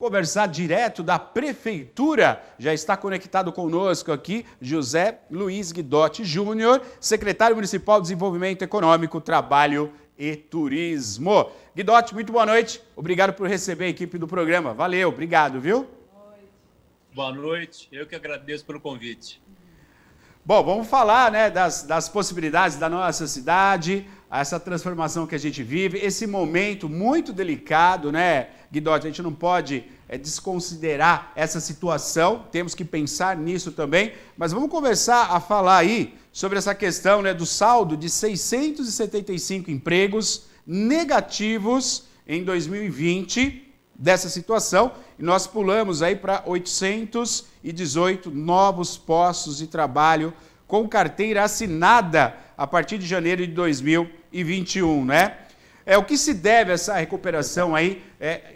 Conversar direto da Prefeitura. Já está conectado conosco aqui José Luiz Guidotti Júnior, secretário municipal de Desenvolvimento Econômico, Trabalho e Turismo. Guidotti, muito boa noite. Obrigado por receber a equipe do programa. Valeu, obrigado, viu? Boa noite, eu que agradeço pelo convite. Bom, vamos falar, né, das possibilidades da nossa cidade, essa transformação que a gente vive, esse momento muito delicado, né, Guidotti? A gente não pode desconsiderar essa situação, temos que pensar nisso também, mas vamos começar a falar aí sobre essa questão, né, do saldo de 675 empregos negativos em 2020, dessa situação, e nós pulamos aí para 818 novos postos de trabalho com carteira assinada a partir de janeiro de 2021, né? O que se deve a essa recuperação aí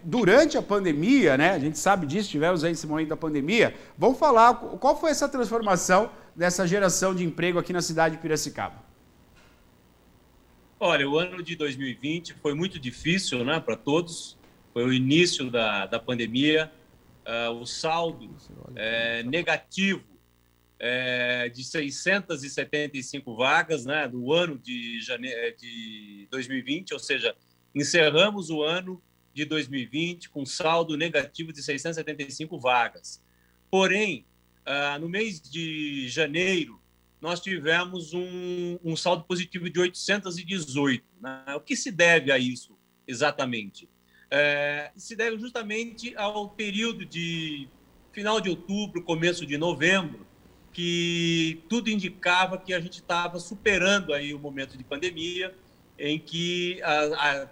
durante a pandemia, né? A gente sabe disso, tivemos aí esse momento da pandemia. Vamos falar qual foi essa transformação dessa geração de emprego aqui na cidade de Piracicaba. Olha, o ano de 2020 foi muito difícil, né, para todos. Foi o início da pandemia, o saldo negativo de 675 vagas, né, do ano de 2020, ou seja, encerramos o ano de 2020 com saldo negativo de 675 vagas. Porém, no mês de janeiro, nós tivemos um saldo positivo de 818. Né? O que se deve a isso exatamente? Se deve justamente ao período de final de outubro, começo de novembro, que tudo indicava que a gente estava superando aí o momento de pandemia, em que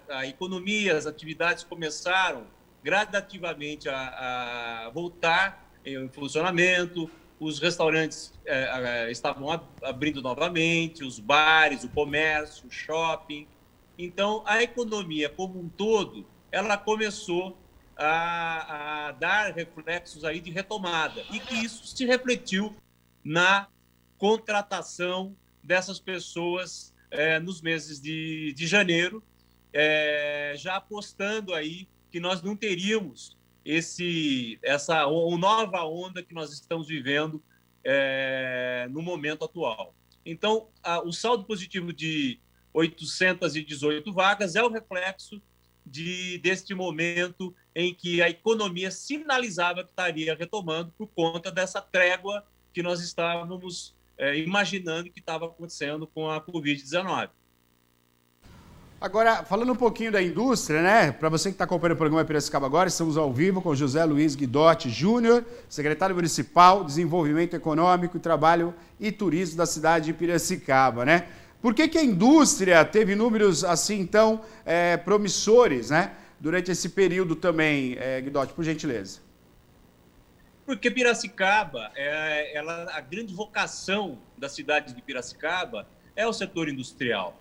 a economia, as atividades começaram gradativamente a voltar em funcionamento, os restaurantes estavam abrindo novamente, os bares, o comércio, o shopping. Então, a economia como um todo, ela começou a dar reflexos aí de retomada e que isso se refletiu na contratação dessas pessoas nos meses de janeiro, já apostando aí que nós não teríamos essa nova onda que nós estamos vivendo no momento atual. Então, o saldo positivo de 818 vagas é o reflexo deste momento em que a economia sinalizava que estaria retomando por conta dessa trégua que nós estávamos imaginando que estava acontecendo com a Covid-19. Agora, falando um pouquinho da indústria, né? Para você que está acompanhando o programa Piracicaba agora, estamos ao vivo com José Luiz Guidotti Júnior, secretário municipal de Desenvolvimento Econômico, Trabalho e Turismo da cidade de Piracicaba, né? Por que a indústria teve números assim tão promissores, né? Durante esse período também, Guidotti, por gentileza. Porque Piracicaba, a grande vocação da cidade de Piracicaba é o setor industrial.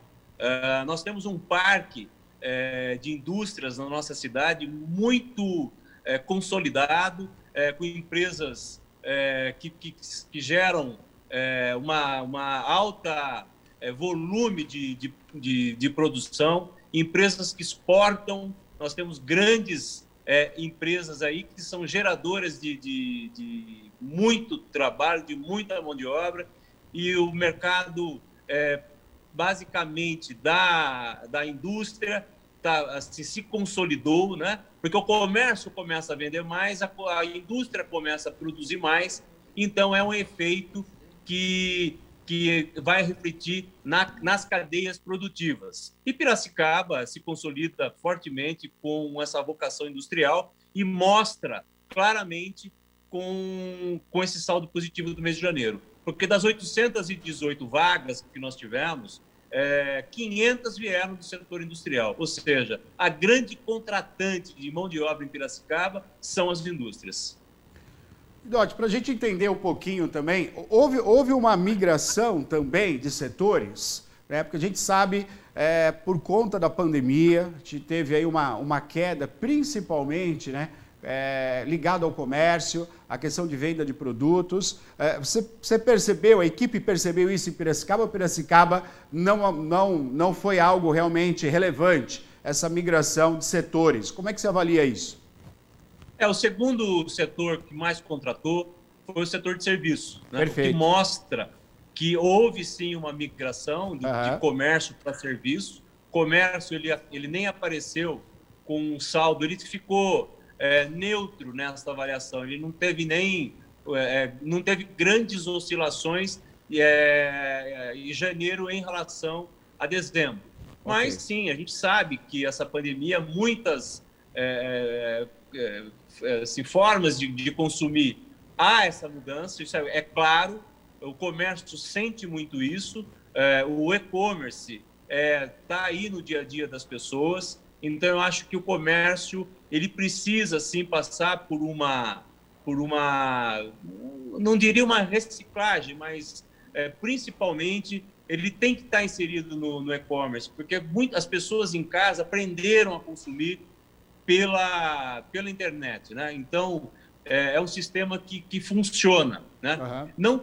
Nós temos um parque de indústrias na nossa cidade muito consolidado, com empresas que geram uma alta volume de produção, empresas que exportam. Nós temos grandes empresas aí que são geradoras de muito trabalho, de muita mão de obra, e o mercado basicamente da indústria assim, se consolidou, né? Porque o comércio começa a vender mais, a indústria começa a produzir mais, então é um efeito que vai refletir nas cadeias produtivas. E Piracicaba se consolida fortemente com essa vocação industrial e mostra claramente com esse saldo positivo do mês de janeiro. Porque das 818 vagas que nós tivemos, 500 vieram do setor industrial. Ou seja, a grande contratante de mão de obra em Piracicaba são as indústrias. Guidotti, para a gente entender um pouquinho também, houve uma migração também de setores, né? Porque a gente sabe, por conta da pandemia, a gente teve aí uma queda, principalmente, né, ligado ao comércio, a questão de venda de produtos. Você percebeu, a equipe percebeu isso em Piracicaba, ou Piracicaba não foi algo realmente relevante, essa migração de setores? Como é que você avalia isso? O segundo setor que mais contratou foi o setor de serviços, né? O que mostra que houve sim uma migração de comércio para serviço. O comércio ele nem apareceu com um saldo, ele ficou neutro nessa avaliação, ele não teve não teve grandes oscilações em janeiro em relação a dezembro. Mas sim, a gente sabe que essa pandemia, muitas formas de consumir, há essa mudança, isso é claro, o comércio sente muito isso, o e-commerce está aí no dia a dia das pessoas, então eu acho que o comércio ele precisa sim passar por uma não diria uma reciclagem, mas principalmente ele tem que estar inserido no e-commerce, porque muitas pessoas em casa aprenderam a consumir pela internet, né? Então é um sistema que funciona, né? Não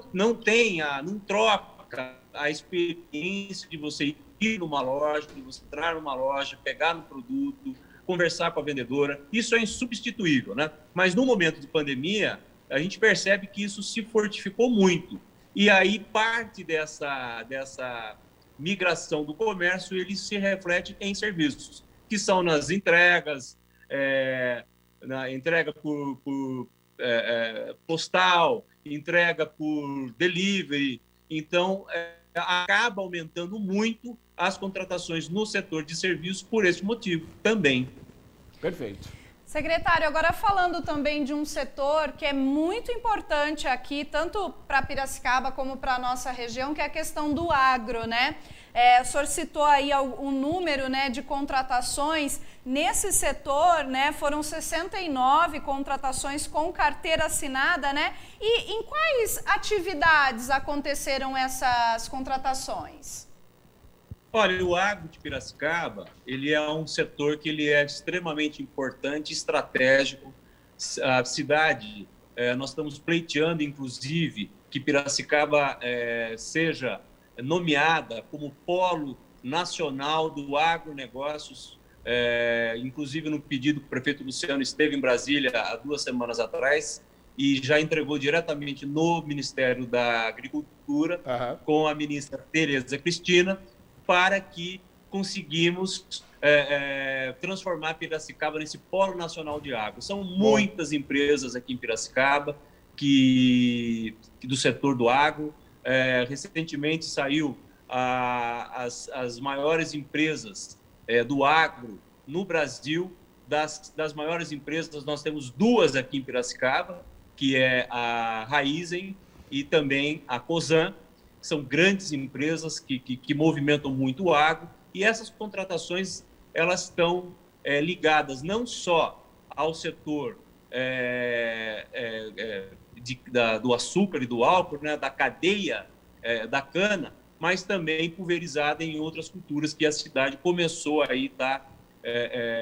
troca a experiência de você ir numa loja, de você entrar numa loja, pegar no produto, conversar com a vendedora, isso é insubstituível, né? Mas no momento de pandemia, a gente percebe que isso se fortificou muito. E aí parte dessa migração do comércio, ele se reflete em serviços, que são nas entregas, na entrega por postal, entrega por delivery. Então, acaba aumentando muito as contratações no setor de serviços por esse motivo também. Perfeito. Secretário, agora falando também de um setor que é muito importante aqui, tanto para Piracicaba como para a nossa região, que é a questão do agro, né? O senhor citou aí um número, né, de contratações. Nesse setor, né, foram 69 contratações com carteira assinada, né? E em quais atividades aconteceram essas contratações? Olha, o agro de Piracicaba, ele é um setor que ele é extremamente importante, estratégico. A cidade, nós estamos pleiteando, inclusive, que Piracicaba seja nomeada como polo nacional do agronegócios. Inclusive, no pedido que o prefeito Luciano esteve em Brasília há 2 semanas atrás e já entregou diretamente no Ministério da Agricultura, com a ministra Tereza Cristina, para que conseguimos transformar Piracicaba nesse polo nacional de agro. São muitas empresas aqui em Piracicaba do setor do agro. Recentemente saiu as maiores empresas do agro no Brasil. Das maiores empresas, nós temos 2 aqui em Piracicaba, que é a Raízen e também a Cosan. São grandes empresas que movimentam muito o agro, e essas contratações elas estão ligadas não só ao setor do açúcar e do álcool, né, da cadeia da cana, mas também pulverizada em outras culturas que a cidade começou a estar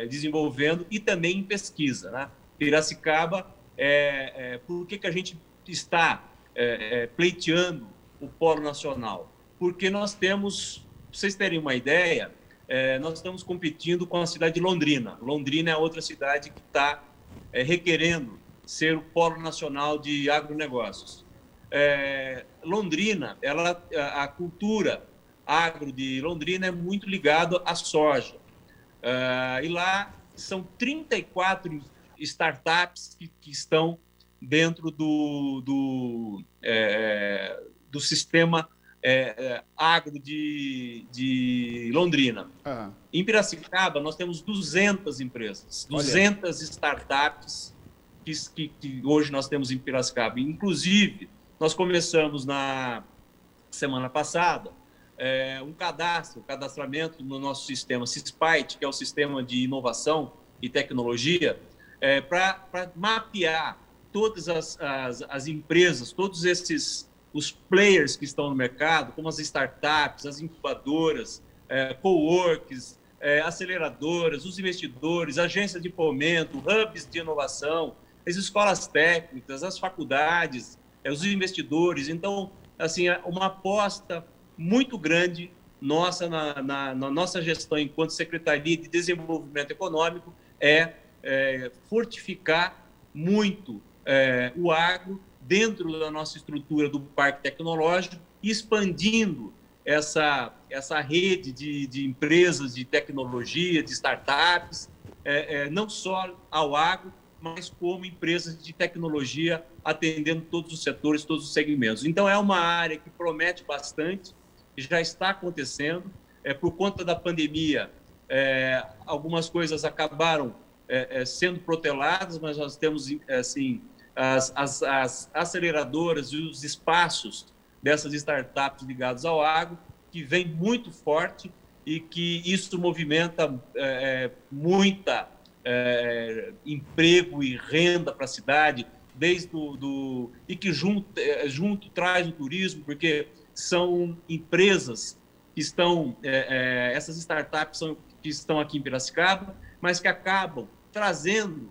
desenvolvendo, e também em pesquisa, né? Piracicaba, por que a gente está pleiteando o polo nacional? Porque nós temos, para vocês terem uma ideia, nós estamos competindo com a cidade de Londrina. Londrina é outra cidade que está requerendo ser o polo nacional de agronegócios. Londrina, a cultura agro de Londrina é muito ligada à soja. E lá são 34 startups que estão dentro do sistema agro de Londrina. Em Piracicaba, nós temos 200 empresas, 200 startups que hoje nós temos em Piracicaba. Inclusive, nós começamos na semana passada um cadastramento no nosso sistema SISPITE, que é o Sistema de Inovação e Tecnologia, para mapear todas as empresas, todos os players que estão no mercado, como as startups, as incubadoras, coworks, aceleradoras, os investidores, agências de fomento, hubs de inovação, as escolas técnicas, as faculdades, os investidores. Então, assim, uma aposta muito grande nossa na nossa gestão enquanto Secretaria de Desenvolvimento Econômico fortificar muito o agro dentro da nossa estrutura do parque tecnológico, expandindo essa rede de empresas de tecnologia, de startups, não só ao agro, mas como empresas de tecnologia atendendo todos os setores, todos os segmentos. Então, é uma área que promete bastante, já está acontecendo. Por conta da pandemia, algumas coisas acabaram sendo proteladas, mas nós temos assim, as aceleradoras e os espaços dessas startups ligadas ao agro, que vem muito forte e que isso movimenta muita emprego e renda para a cidade, e que junto traz o turismo, porque são empresas que estão, essas startups que estão aqui em Piracicaba, mas que acabam trazendo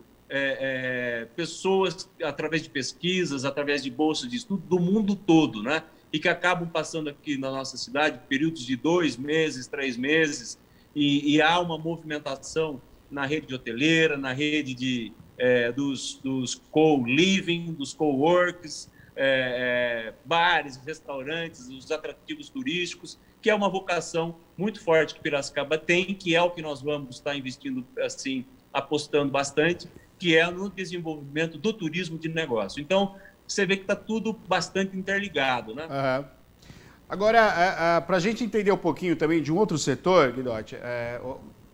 pessoas através de pesquisas, através de bolsas de estudo do mundo todo, né? E que acabam passando aqui na nossa cidade períodos de 2 meses, 3 meses, e há uma movimentação na rede hoteleira, na rede dos co-living, dos co-works, bares, restaurantes, os atrativos turísticos, que é uma vocação muito forte que Piracicaba tem, que é o que nós vamos estar investindo, assim, apostando bastante, que é no desenvolvimento do turismo de negócio. Então, você vê que está tudo bastante interligado, né? Uhum. Agora, para a gente entender um pouquinho também de um outro setor, Guidotti,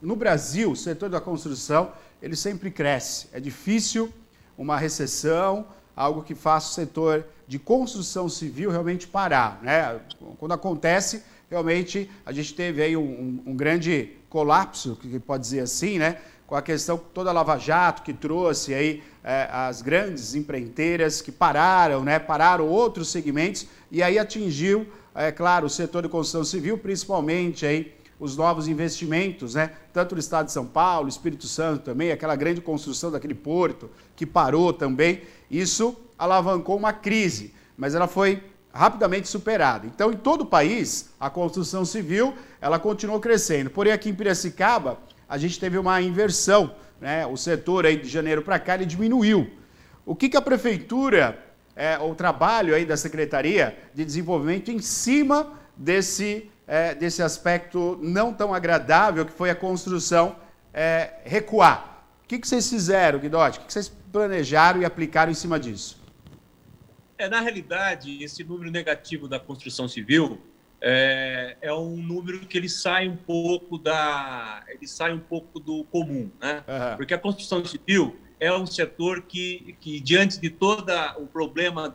no Brasil, o setor da construção, ele sempre cresce. É difícil uma recessão, algo que faça o setor de construção civil realmente parar, né? Quando acontece, realmente, a gente teve aí um grande colapso, que pode dizer assim, né? Com a questão toda a Lava Jato, que trouxe aí as grandes empreiteiras que pararam, né? Pararam outros segmentos e aí atingiu, claro, o setor de construção civil, principalmente aí os novos investimentos, né? Tanto no estado de São Paulo, Espírito Santo também, aquela grande construção daquele porto que parou também. Isso alavancou uma crise, mas ela foi rapidamente superada. Então, em todo o país, a construção civil, ela continuou crescendo. Porém, aqui em Piracicaba, a gente teve uma inversão, né? O setor aí de janeiro para cá, ele diminuiu. O que a prefeitura, o trabalho aí da Secretaria de Desenvolvimento em cima desse aspecto não tão agradável que foi a construção recuar? O que vocês fizeram, Guidotti? O que vocês planejaram e aplicaram em cima disso? Na realidade, esse número negativo da construção civil é um número que ele sai um pouco do comum, né? Uhum. Porque a construção civil é um setor que diante de todo o problema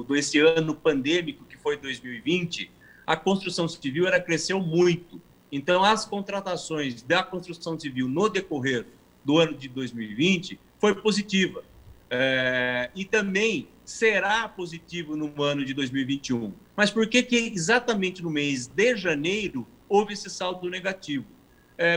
desse ano pandêmico que foi 2020, a construção civil cresceu muito. Então, as contratações da construção civil no decorrer do ano de 2020 foi positiva. E também será positivo no ano de 2021. Mas por que exatamente no mês de janeiro houve esse saldo negativo?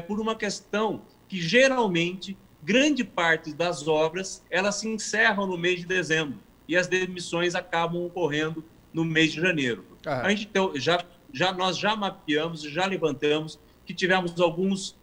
Por uma questão que, geralmente, grande parte das obras elas se encerram no mês de dezembro e as demissões acabam ocorrendo no mês de janeiro. A gente nós já mapeamos, já levantamos que tivemos alguns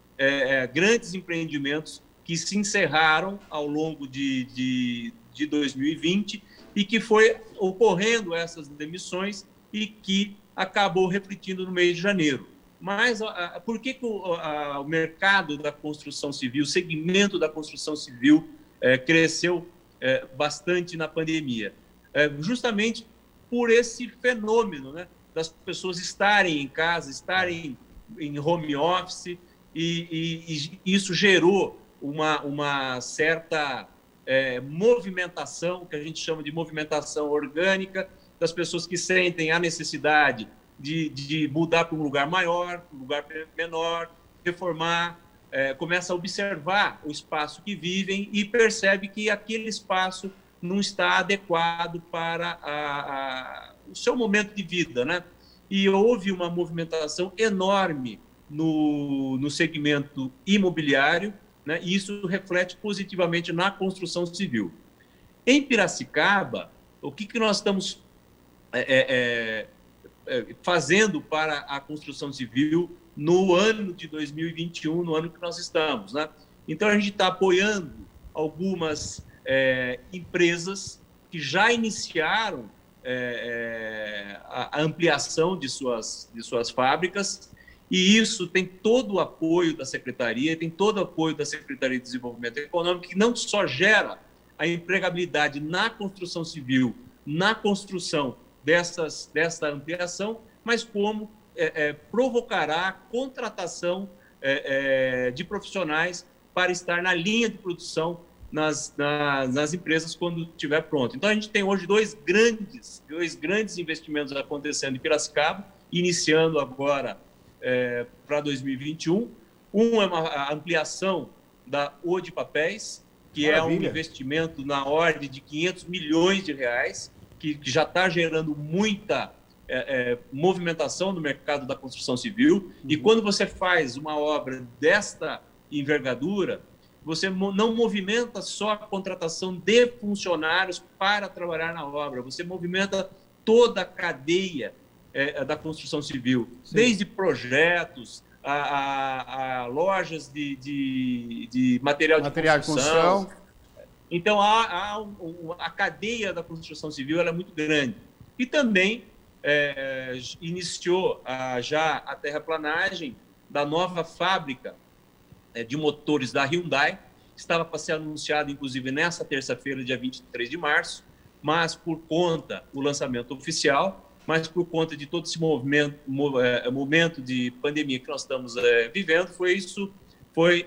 grandes empreendimentos que se encerraram ao longo de 2020 e que foi ocorrendo essas demissões e que acabou refletindo no mês de janeiro. Mas por que o mercado da construção civil, o segmento da construção civil cresceu bastante na pandemia? Justamente por esse fenômeno, né, das pessoas estarem em casa, estarem em home office, e isso gerou uma certa movimentação, que a gente chama de movimentação orgânica, das pessoas que sentem a necessidade de mudar para um lugar maior, um lugar menor, reformar, começa a observar o espaço que vivem e percebe que aquele espaço não está adequado para o seu momento de vida, né? E houve uma movimentação enorme no segmento imobiliário, né? E isso reflete positivamente na construção civil. Em Piracicaba, o que nós estamos fazendo para a construção civil no ano de 2021, no ano que nós estamos, né? Então, a gente está apoiando algumas empresas que já iniciaram a ampliação de suas fábricas, e isso tem todo o apoio da Secretaria, tem todo o apoio da Secretaria de Desenvolvimento Econômico, que não só gera a empregabilidade na construção civil, na construção dessa ampliação, mas como provocará a contratação de profissionais para estar na linha de produção nas empresas quando estiver pronto. Então, a gente tem hoje dois grandes investimentos acontecendo em Piracicaba, iniciando agora para 2021. Um é a ampliação da O de Papéis, que Maravilha. é um investimento na ordem de 500 milhões de reais, que já está gerando muita movimentação no mercado da construção civil. E quando você faz uma obra desta envergadura, você não movimenta só a contratação de funcionários para trabalhar na obra, você movimenta toda a cadeia da construção civil, Sim. desde projetos, a lojas de material de construção. Então, a cadeia da construção civil ela é muito grande. E também iniciou já a terraplanagem da nova fábrica de motores da Hyundai, que estava para ser anunciado, inclusive, nessa terça-feira, dia 23 de março, mas por conta do lançamento oficial, mas por conta de todo esse momento de pandemia que nós estamos vivendo, foi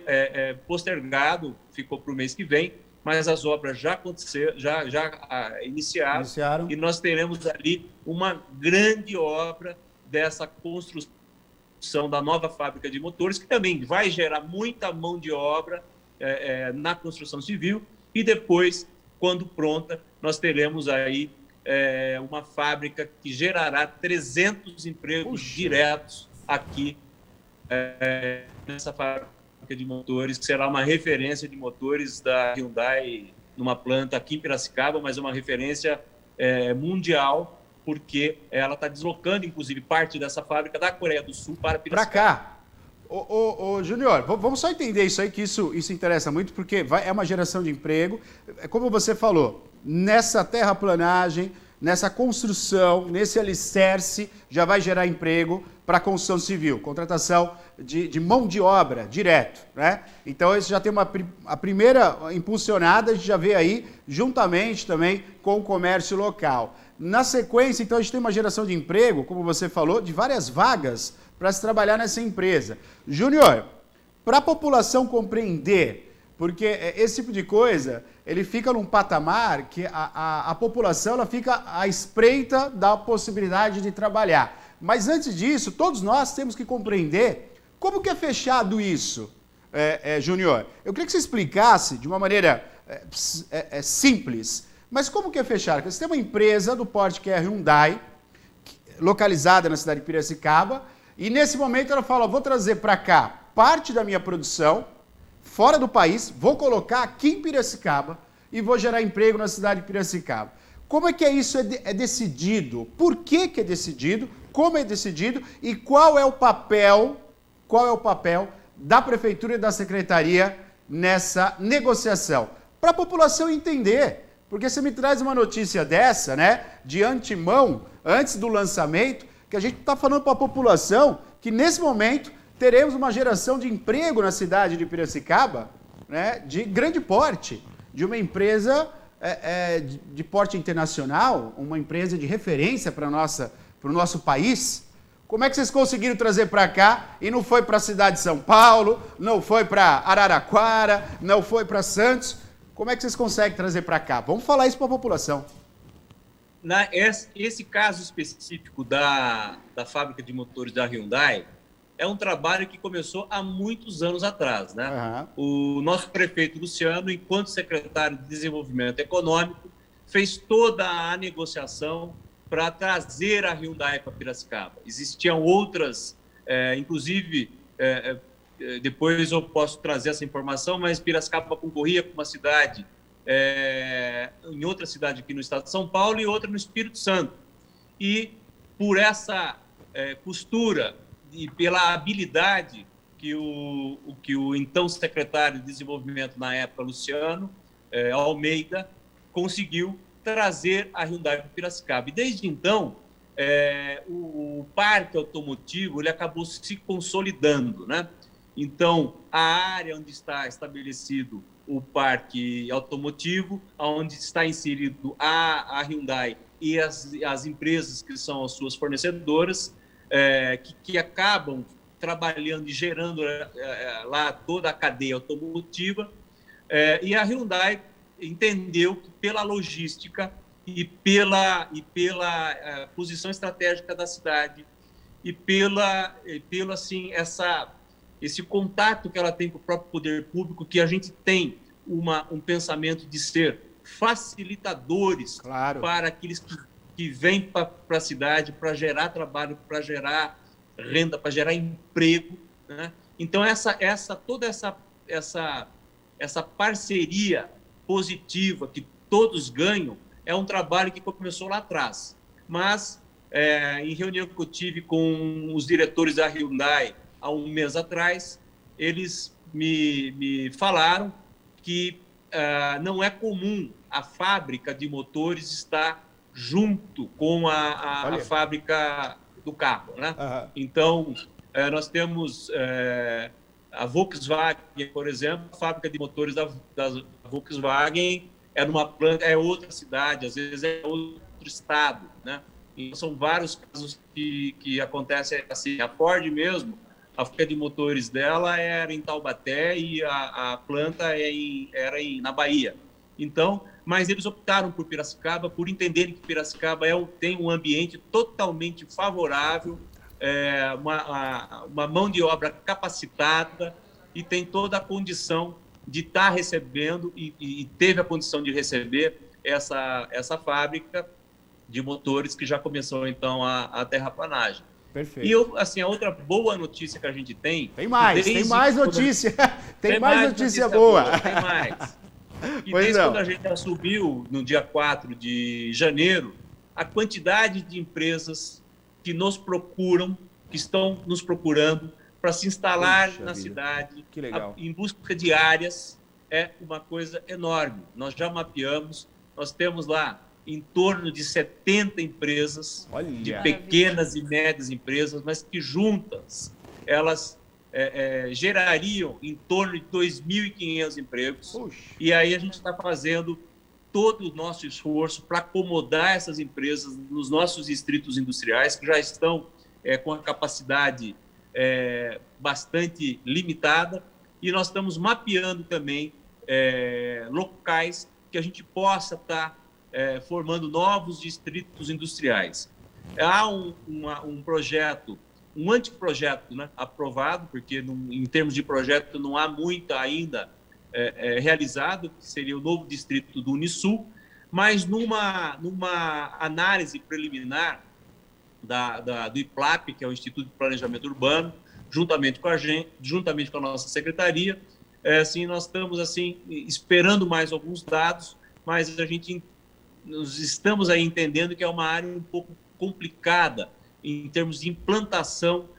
postergado, ficou para o mês que vem, mas as obras já aconteceram, já iniciaram, e nós teremos ali uma grande obra dessa construção da nova fábrica de motores, que também vai gerar muita mão de obra na construção civil, e depois, quando pronta, nós teremos aí uma fábrica que gerará 300 empregos diretos aqui nessa fábrica de motores, que será uma referência de motores da Hyundai numa planta aqui em Piracicaba, mas uma referência mundial, porque ela está deslocando, inclusive, parte dessa fábrica da Coreia do Sul para Piracicaba. Para cá. Ô, Júnior, vamos só entender isso aí, que isso interessa muito, porque é uma geração de emprego. Como você falou, nessa terraplanagem, nessa construção, nesse alicerce, já vai gerar emprego para a construção civil, contratação de mão de obra direto, né? Então, isso já tem a primeira impulsionada, a gente já vê aí, juntamente também com o comércio local. Na sequência, então, a gente tem uma geração de emprego, como você falou, de várias vagas para se trabalhar nessa empresa. Júnior, para a população compreender, porque esse tipo de coisa, ele fica num patamar que a população ela fica à espreita da possibilidade de trabalhar. Mas antes disso, todos nós temos que compreender como que é fechado isso, Júnior. Eu queria que você explicasse de uma maneira simples, mas como que é fechado? Porque você tem uma empresa do porte que é a Hyundai, localizada na cidade de Piracicaba, e nesse momento ela fala, vou trazer para cá parte da minha produção, fora do país, vou colocar aqui em Piracicaba e vou gerar emprego na cidade de Piracicaba. Como é que isso é decidido? Por que é decidido? Como é decidido? E qual é o papel da Prefeitura e da Secretaria nessa negociação? Para a população entender. Porque você me traz uma notícia dessa, né, de antemão, antes do lançamento, que a gente está falando para a população que, nesse momento, teremos uma geração de emprego na cidade de Piracicaba, né, de grande porte, de uma empresa de porte internacional, uma empresa de referência para o nosso país. Como é que vocês conseguiram trazer para cá e não foi para a cidade de São Paulo, não foi para Araraquara, não foi para Santos? Como é que vocês conseguem trazer para cá? Vamos falar isso para a população. Esse caso específico da fábrica de motores da Hyundai é um trabalho que começou há muitos anos atrás, né? Uhum. O nosso prefeito Luciano, enquanto secretário de Desenvolvimento Econômico, fez toda a negociação para trazer a Hyundai para Piracicaba. Existiam outras, inclusive, depois eu posso trazer essa informação, mas Piracicaba concorria com uma cidade, em outra cidade aqui no estado de São Paulo e outra no Espírito Santo. E por essa costura e pela habilidade que o então secretário de Desenvolvimento na época, Luciano, Almeida conseguiu trazer a Hyundai para Piracicaba. E desde então, o parque automotivo ele acabou se consolidando, né? Então, a área onde está estabelecido o parque automotivo, onde está inserido a Hyundai e as empresas que são as suas fornecedoras, que acabam trabalhando e gerando lá toda a cadeia automotiva, e a Hyundai entendeu que pela logística e pela posição estratégica da cidade e pelo assim, esse contato que ela tem com o próprio poder público, que a gente tem um pensamento de ser facilitadores para aqueles que vêm para a cidade para gerar trabalho, para gerar renda, para gerar emprego, né? Então, toda essa parceria positiva que todos ganham é um trabalho que começou lá atrás. Mas, em reunião que eu tive com os diretores da Hyundai há um mês atrás, eles me falaram que não é comum a fábrica de motores estar junto com a fábrica do carro, né? Uhum. Então, nós temos a Volkswagen, por exemplo, a fábrica de motores da Volkswagen numa planta, outra cidade, às vezes é outro estado, né? Então, são vários casos que acontecem assim. A Ford mesmo, a fábrica de motores dela era em Taubaté e a planta era na Bahia. Então, mas eles optaram por Piracicaba, por entenderem que Piracicaba tem um ambiente totalmente favorável, uma mão de obra capacitada e tem toda a condição de estar recebendo e teve a condição de receber essa fábrica de motores que já começou, então, a terraplanagem. Perfeito. E assim, a outra boa notícia que a gente tem... Tem mais notícia. Tem mais notícia boa. Tem mais. E desde quando a gente assumiu, no dia 4 de janeiro, a quantidade de empresas que nos procuram, que estão nos procurando para se instalar na cidade, que legal, em busca de áreas, é uma coisa enorme. Nós já mapeamos, nós temos lá em torno de 70 empresas, de pequenas e médias empresas, mas que juntas elas gerariam em torno de 2.500 empregos. Puxa. E aí a gente está fazendo todo o nosso esforço para acomodar essas empresas nos nossos distritos industriais, que já estão com a capacidade bastante limitada, e nós estamos mapeando também locais que a gente possa estar formando novos distritos industriais. Há um projeto, um anteprojeto, né, aprovado, porque em termos de projeto não há muito ainda realizado, que seria o novo distrito do Unisul, mas numa análise preliminar do IPLAP, que é o Instituto de Planejamento Urbano, juntamente com a gente, juntamente com a nossa secretaria, assim, nós estamos assim esperando mais alguns dados, mas nós estamos aí entendendo que é uma área um pouco complicada em termos de implantação,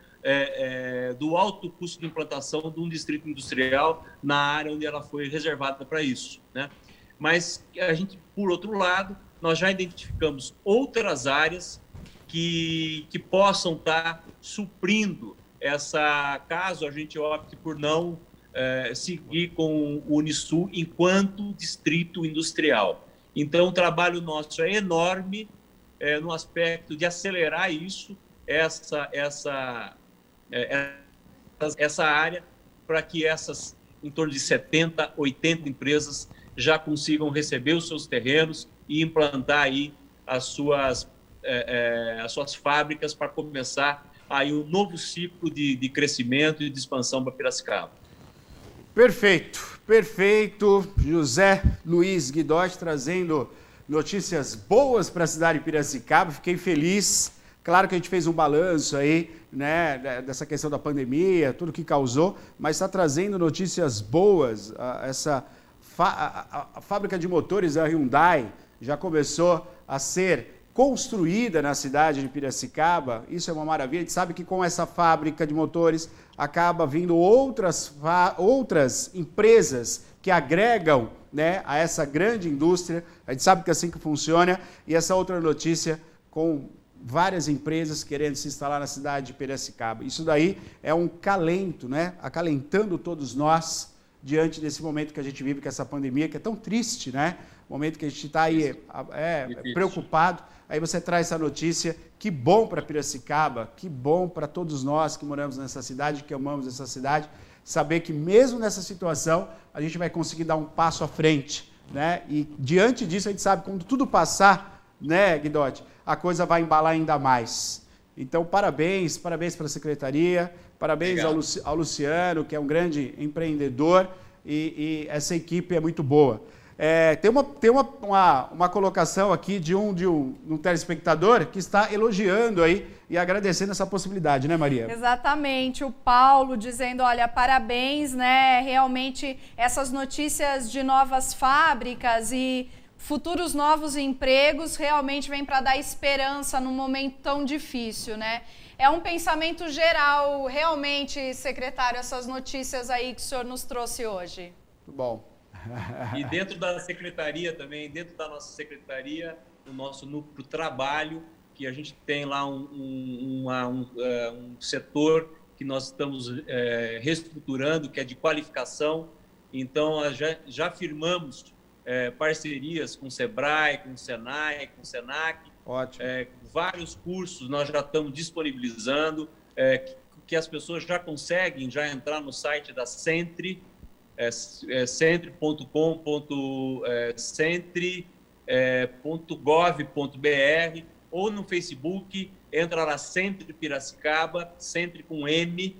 do alto custo de implantação de um distrito industrial na área onde ela foi reservada para isso, né? Mas a gente, por outro lado, nós já identificamos outras áreas que possam estar suprindo caso a gente opte por não seguir com o Unisul enquanto distrito industrial. Então, o trabalho nosso é enorme no aspecto de acelerar isso, essa área, para que essas em torno de 70, 80 empresas já consigam receber os seus terrenos e implantar aí as suas fábricas para começar aí um novo ciclo de crescimento e de expansão para Piracicaba. Perfeito, perfeito. José Luiz Guidotti trazendo notícias boas para a cidade de Piracicaba. Fiquei feliz. Claro que a gente fez um balanço aí, né, dessa questão da pandemia, tudo que causou, mas está trazendo notícias boas. A fábrica de motores da Hyundai já começou a ser construída na cidade de Piracicaba, isso é uma maravilha. A gente sabe que com essa fábrica de motores acaba vindo outras empresas que agregam, né, a essa grande indústria. A gente sabe que é assim que funciona. E essa outra notícia com várias empresas querendo se instalar na cidade de Piracicaba. Isso daí é um calento, né? Acalentando todos nós diante desse momento que a gente vive com essa pandemia, que é tão triste, né? Momento que a gente está aí preocupado. Aí você traz essa notícia. Que bom para Piracicaba, que bom para todos nós que moramos nessa cidade, que amamos essa cidade, saber que mesmo nessa situação a gente vai conseguir dar um passo à frente, né? E diante disso a gente sabe que quando tudo passar, né, Guidotti, a coisa vai embalar ainda mais. Então, parabéns para a Secretaria, parabéns ao Luciano, que é um grande empreendedor, e essa equipe é muito boa. Tem uma colocação aqui de um telespectador que está elogiando aí e agradecendo essa possibilidade, né, Maria? Exatamente, o Paulo dizendo, olha, parabéns, né, realmente essas notícias de novas fábricas e futuros novos empregos realmente vêm para dar esperança num momento tão difícil, né? É um pensamento geral, realmente, secretário, essas notícias aí que o senhor nos trouxe hoje. Muito bom. E dentro da secretaria também, dentro da nossa secretaria, o nosso núcleo trabalho, que a gente tem lá um setor que nós estamos reestruturando, que é de qualificação. Então, já firmamos parcerias com o Sebrae, com o Senai, com o Senac. Ótimo. Vários cursos nós já estamos disponibilizando, que as pessoas já conseguem já entrar no site da Centre, centre.com.centre.gov.br ou no Facebook, entra lá Centre Piracicaba, Centre com M,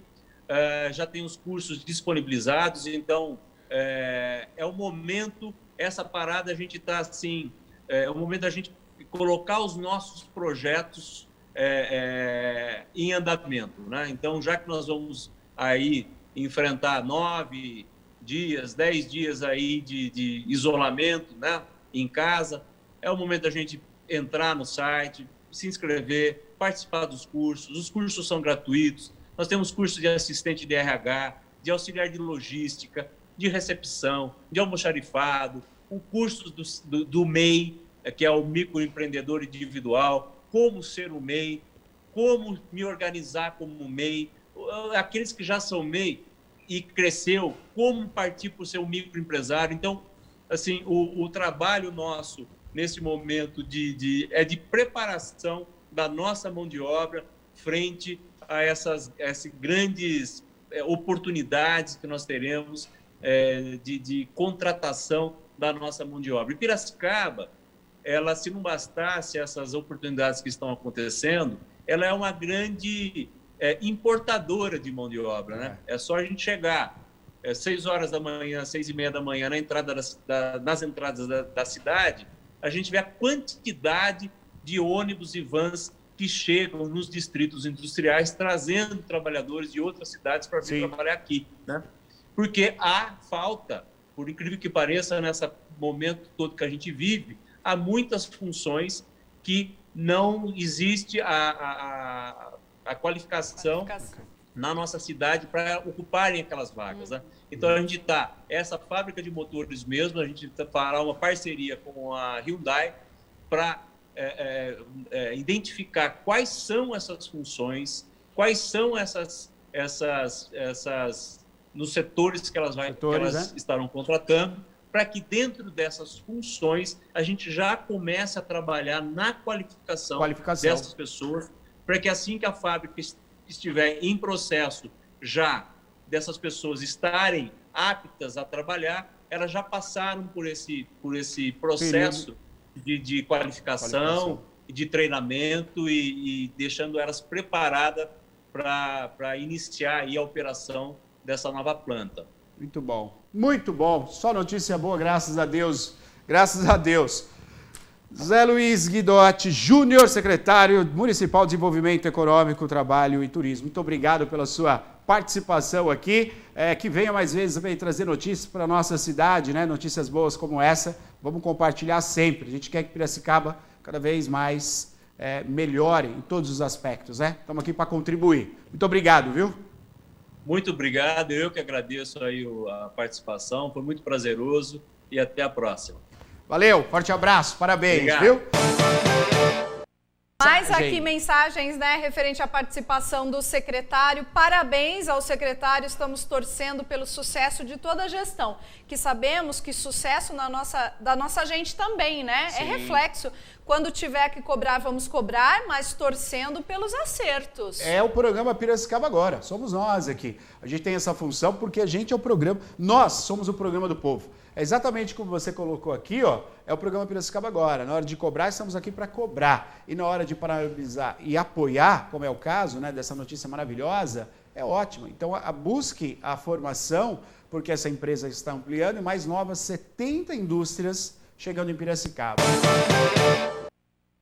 já tem os cursos disponibilizados, então é o momento, essa parada a gente está assim, é o momento da gente colocar os nossos projetos em andamento, né? Então, já que nós vamos aí enfrentar 9 dias, 10 dias aí de isolamento, né, em casa, é o momento da gente entrar no site, se inscrever, participar dos cursos. Os cursos são gratuitos. Nós temos cursos de assistente de RH, de auxiliar de logística, de recepção, de almoxarifado, o curso do MEI, que é o microempreendedor individual, como ser o MEI, como me organizar como MEI, aqueles que já são MEI e cresceu, como partir para o seu microempresário. Então, assim, o trabalho nosso nesse momento é de preparação da nossa mão de obra frente a essas grandes oportunidades que nós teremos de contratação da nossa mão de obra. E Piracicaba, ela, se não bastasse essas oportunidades que estão acontecendo, ela é uma grande importadora de mão de obra, né? É só a gente chegar 6 horas da manhã, 6h30 da manhã, nas entradas da cidade, a gente vê a quantidade de ônibus e vans que chegam nos distritos industriais, trazendo trabalhadores de outras cidades para vir trabalhar aqui, né? Porque há falta, por incrível que pareça, nesse momento todo que a gente vive, há muitas funções que não existe a qualificação na nossa cidade para ocuparem aquelas vagas, né? Então, a gente essa fábrica de motores mesmo, a gente fará uma parceria com a Hyundai para identificar quais são essas funções, quais são essas nos setores que elas estarão contratando, para que dentro dessas funções a gente já comece a trabalhar na qualificação. Dessas pessoas, para que assim que a fábrica estiver em processo já dessas pessoas estarem aptas a trabalhar, elas já passaram por esse processo de qualificação, de treinamento e deixando elas preparadas para iniciar aí a operação dessa nova planta. Muito bom, muito bom. Só notícia boa, graças a Deus. Graças a Deus. Zé Luiz Guidotti Júnior, secretário municipal de Desenvolvimento Econômico, Trabalho e Turismo. Muito obrigado pela sua participação aqui. Que venha mais vezes trazer notícias para a nossa cidade, né? Notícias boas como essa. Vamos compartilhar sempre. A gente quer que Piracicaba cada vez mais melhore em todos os aspectos, né? Estamos aqui para contribuir. Muito obrigado, viu? Muito obrigado, eu que agradeço aí a participação, foi muito prazeroso e até a próxima. Valeu, forte abraço, parabéns, obrigado. Viu? Mais aqui mensagens, né, referente à participação do secretário. Parabéns ao secretário, estamos torcendo pelo sucesso de toda a gestão, que sabemos que sucesso da nossa gente também, né? Sim. É reflexo. Quando tiver que cobrar, vamos cobrar, mas torcendo pelos acertos. É o programa Piracicaba Agora, somos nós aqui. A gente tem essa função porque a gente é o programa, nós somos o programa do povo. É exatamente como você colocou aqui, ó, é o programa Piracicaba Agora. Na hora de cobrar, estamos aqui para cobrar. E na hora de parabenizar e apoiar, como é o caso, né, dessa notícia maravilhosa, é ótimo. Então, busque a formação, porque essa empresa está ampliando e mais novas 70 indústrias chegando em Piracicaba.